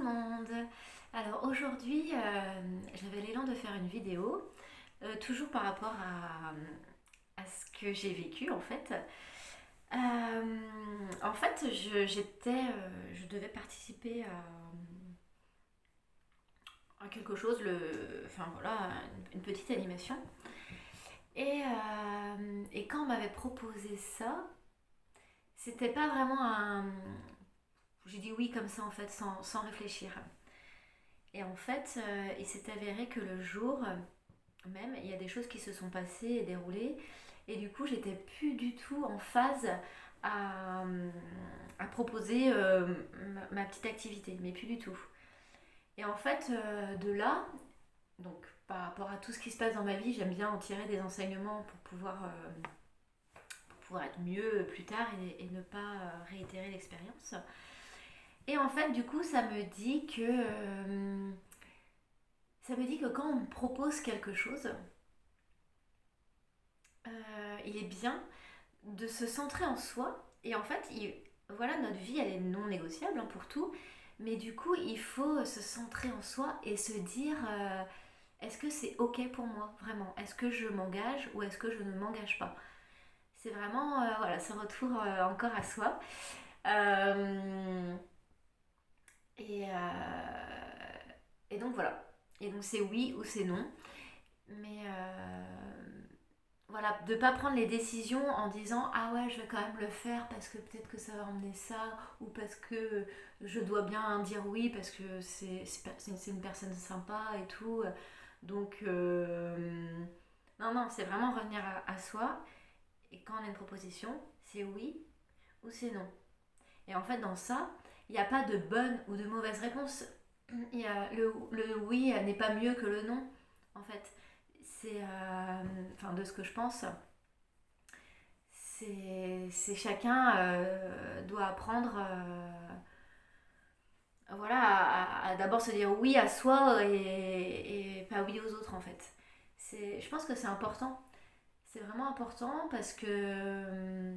le monde. Alors aujourd'hui, j'avais l'élan de faire une vidéo, toujours par rapport à ce que j'ai vécu en fait. Je devais participer à quelque chose, enfin voilà, une petite animation. Et quand on m'avait proposé ça, c'était pas vraiment un. J'ai dit oui comme ça en fait, sans réfléchir. Et en fait, il s'est avéré que le jour même, il y a des choses qui se sont passées et déroulées. Et du coup, j'étais plus du tout en phase à, à proposer ma petite activité, mais plus du tout. Et en fait, de là, donc par rapport à tout ce qui se passe dans ma vie, j'aime bien en tirer des enseignements pour pouvoir être mieux plus tard et ne pas réitérer l'expérience. Et en fait, du coup, ça me dit que quand on me propose quelque chose, il est bien de se centrer en soi. Et en fait, voilà, notre vie, elle est non négociable hein, pour tout. Mais du coup, il faut se centrer en soi et se dire est-ce que c'est OK pour moi, vraiment? Est-ce que je m'engage ou est-ce que je ne m'engage pas? C'est vraiment voilà, ce retour encore à soi. Euh, et, et donc voilà. Et donc c'est oui ou c'est non. Mais voilà, de ne pas prendre les décisions en disant ah ouais, je vais quand même le faire parce que peut-être que ça va emmener ça, ou parce que je dois bien dire oui parce que c'est une personne sympa et tout. Donc, non, non, c'est vraiment revenir à soi. Et quand on a une proposition, c'est oui ou c'est non. Et en fait, dans ça, il n'y a pas de bonne ou de mauvaise réponse. Le oui n'est pas mieux que le non, en fait. Enfin, de ce que je pense, c'est chacun doit apprendre voilà, à d'abord se dire oui à soi et pas oui aux autres, en fait. Je pense que c'est important. C'est vraiment important parce que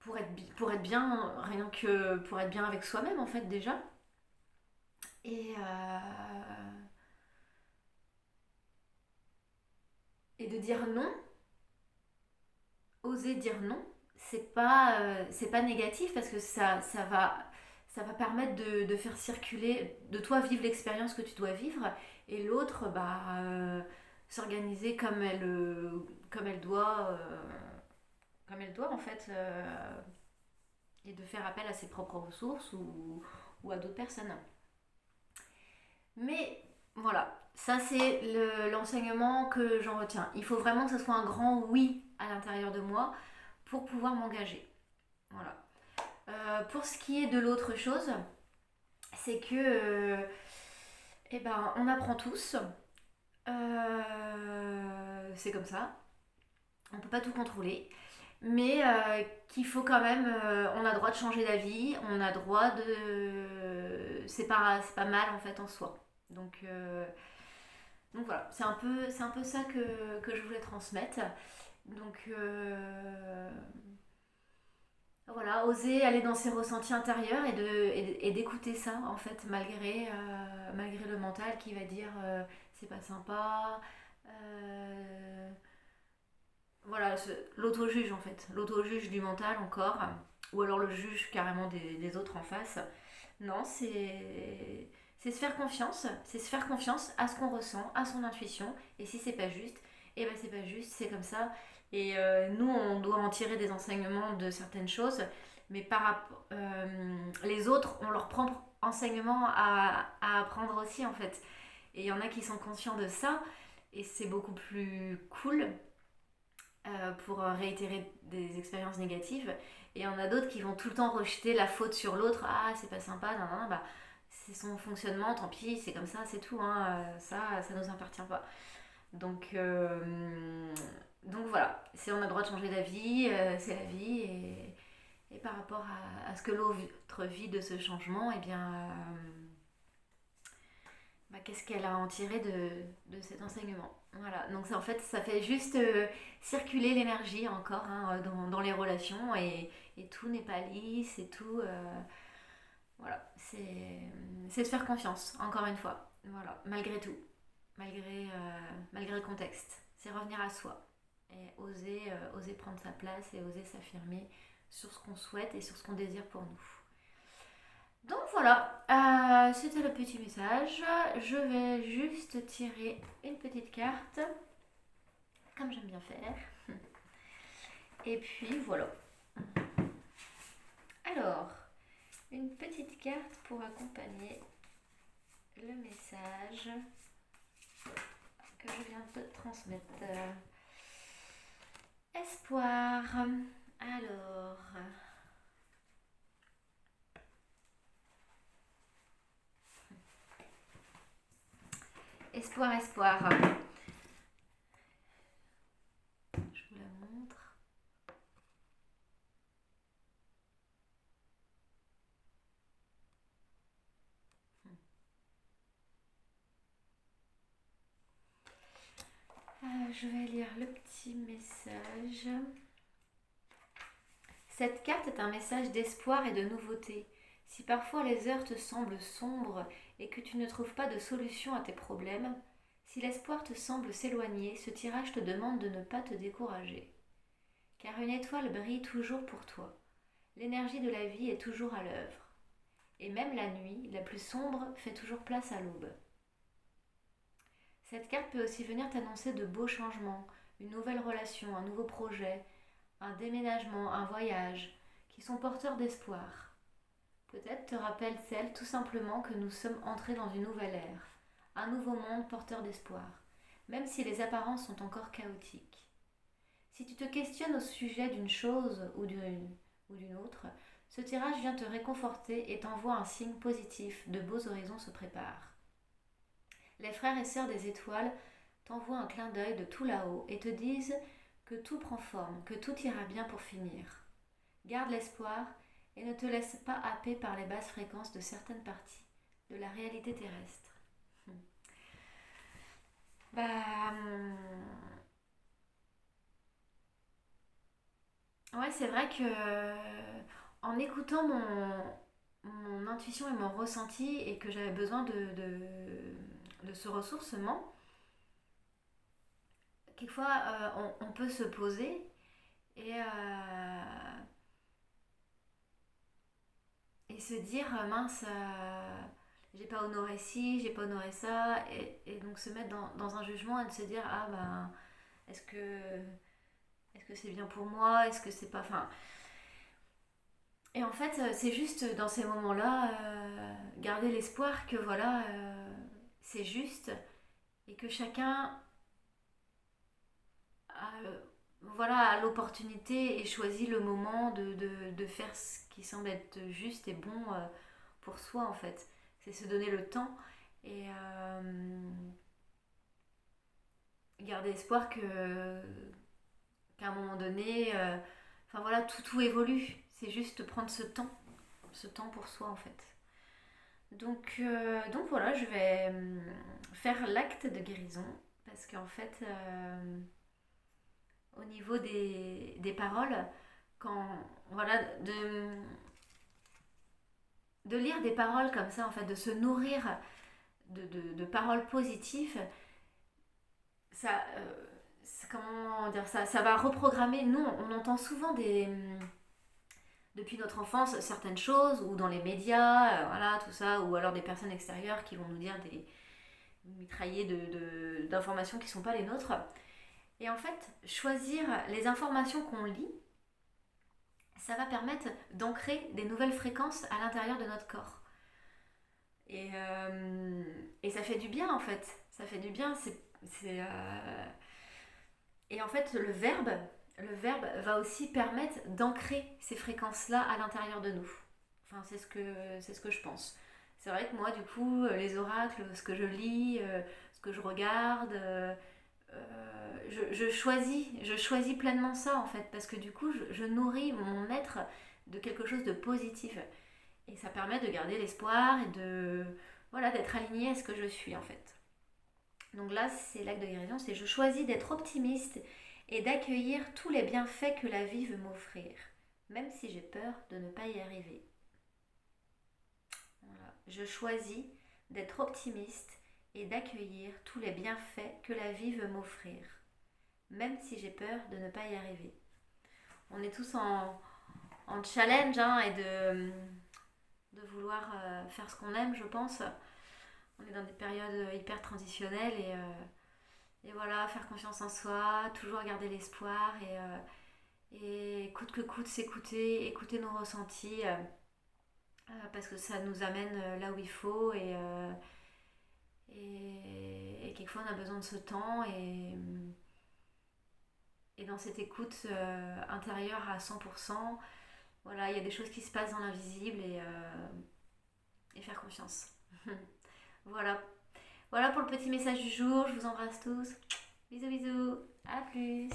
pour être bien, rien que pour être bien avec soi-même, en fait, déjà. Et, et de dire non, oser dire non, c'est pas négatif parce que ça va permettre de faire circuler, de toi vivre l'expérience que tu dois vivre et l'autre s'organiser comme elle doit en fait, et de faire appel à ses propres ressources ou à d'autres personnes. Mais voilà, ça c'est l'enseignement que j'en retiens. Il faut vraiment que ce soit un grand oui à l'intérieur de moi pour pouvoir m'engager. Voilà. Pour ce qui est de l'autre chose, c'est que eh ben, on apprend tous. C'est comme ça. On peut pas tout contrôler. Mais qu'il faut quand même. On a le droit de changer d'avis. On a le droit de. C'est pas mal en fait en soi. Donc, euh, donc voilà, c'est un peu ça que je voulais transmettre. Donc voilà, oser aller dans ses ressentis intérieurs et d'écouter ça en fait, malgré le mental qui va dire c'est pas sympa. euh, voilà, l'auto-juge en fait, l'auto-juge du mental encore, ou alors le juge carrément des autres en face. Non, c'est se faire confiance, c'est se faire confiance à ce qu'on ressent, à son intuition, et si c'est pas juste, et ben c'est pas juste, c'est comme ça. Et nous, on doit en tirer des enseignements de certaines choses, mais les autres ont leur propre enseignement à apprendre aussi en fait. Et il y en a qui sont conscients de ça, et c'est beaucoup plus cool pour réitérer des expériences négatives. Et il y en a d'autres qui vont tout le temps rejeter la faute sur l'autre. Ah, c'est pas sympa, non, non, bah, c'est son fonctionnement, tant pis, c'est comme ça, c'est tout. Hein, ça nous appartient pas. Donc, donc voilà, on a le droit de changer d'avis, c'est la vie. Et par rapport à ce que l'autre vit de ce changement, eh bien, qu'est-ce qu'elle a en tiré de cet enseignement. Voilà, donc ça, en fait, ça fait juste circuler l'énergie encore hein, dans les relations et tout n'est pas lisse et tout. Voilà, c'est de faire confiance, encore une fois. Voilà, malgré tout, malgré le contexte. C'est revenir à soi et oser prendre sa place et oser s'affirmer sur ce qu'on souhaite et sur ce qu'on désire pour nous. Donc voilà, c'était le petit message. Je vais juste tirer une petite carte, comme j'aime bien faire. Et puis voilà. Alors, une petite carte pour accompagner le message que je viens de transmettre. Espoir. Alors. Espoir, espoir. Je vous la montre. Je vais lire le petit message. Cette carte est un message d'espoir et de nouveauté. Si parfois les heures te semblent sombres et que tu ne trouves pas de solution à tes problèmes, si l'espoir te semble s'éloigner, ce tirage te demande de ne pas te décourager. Car une étoile brille toujours pour toi. L'énergie de la vie est toujours à l'œuvre. Et même la nuit, la plus sombre, fait toujours place à l'aube. Cette carte peut aussi venir t'annoncer de beaux changements, une nouvelle relation, un nouveau projet, un déménagement, un voyage, qui sont porteurs d'espoir. Peut-être te rappelle-t-elle tout simplement que nous sommes entrés dans une nouvelle ère, un nouveau monde porteur d'espoir, même si les apparences sont encore chaotiques. Si tu te questionnes au sujet d'une chose ou d'une autre, ce tirage vient te réconforter et t'envoie un signe positif, de beaux horizons se préparent. Les frères et sœurs des étoiles t'envoient un clin d'œil de tout là-haut et te disent que tout prend forme, que tout ira bien pour finir. Garde l'espoir et ne te laisse pas happer par les basses fréquences de certaines parties de la réalité terrestre. Bah. Ouais, c'est vrai que en écoutant mon intuition et mon ressenti et que j'avais besoin de ce ressourcement, quelquefois on peut se poser et, et se dire mince, j'ai pas honoré ci, j'ai pas honoré ça, et donc se mettre dans un jugement et de se dire ah ben est-ce que est-ce que c'est bien pour moi, est-ce que c'est pas. Enfin, et en fait, c'est juste dans ces moments-là, garder l'espoir que voilà, c'est juste et que chacun a, voilà, a l'opportunité et choisit le moment de faire ce qui semble être juste et bon pour soi en fait. C'est se donner le temps et garder espoir qu'à un moment donné, enfin voilà, tout évolue. C'est juste prendre ce temps pour soi en fait. Donc voilà, je vais faire l'acte de guérison parce qu'en fait, au niveau des paroles, quand voilà, de lire des paroles comme ça, en fait, de se nourrir de paroles positives, ça, comment dire, ça va reprogrammer. Nous, on entend souvent depuis notre enfance certaines choses, ou dans les médias, voilà, tout ça, ou alors des personnes extérieures qui vont nous dire des mitraillés d'informations qui ne sont pas les nôtres. Et en fait, choisir les informations qu'on lit, ça va permettre d'ancrer des nouvelles fréquences à l'intérieur de notre corps. Et ça fait du bien en fait. Ça fait du bien. Et en fait, le verbe va aussi permettre d'ancrer ces fréquences-là à l'intérieur de nous. Enfin, c'est ce que je pense. C'est vrai que moi, du coup, les oracles, ce que je lis, ce que je regarde, je choisis pleinement ça en fait, parce que du coup, je nourris mon être de quelque chose de positif. Et ça permet de garder l'espoir et voilà, d'être aligné à ce que je suis en fait. Donc là, c'est l'acte de guérison, c'est je choisis d'être optimiste et d'accueillir tous les bienfaits que la vie veut m'offrir, même si j'ai peur de ne pas y arriver. Voilà. Je choisis d'être optimiste et d'accueillir tous les bienfaits que la vie veut m'offrir, même si j'ai peur de ne pas y arriver. On est tous en challenge hein, et de vouloir faire ce qu'on aime, je pense. On est dans des périodes hyper transitionnelles et voilà, faire confiance en soi, toujours garder l'espoir et coûte que coûte s'écouter, écouter nos ressentis parce que ça nous amène là où il faut et quelquefois on a besoin de ce temps et dans cette écoute intérieure à 100%, voilà, il y a des choses qui se passent dans l'invisible et faire confiance. Voilà. Voilà pour le petit message du jour. Je vous embrasse tous. Bisous bisous. À plus.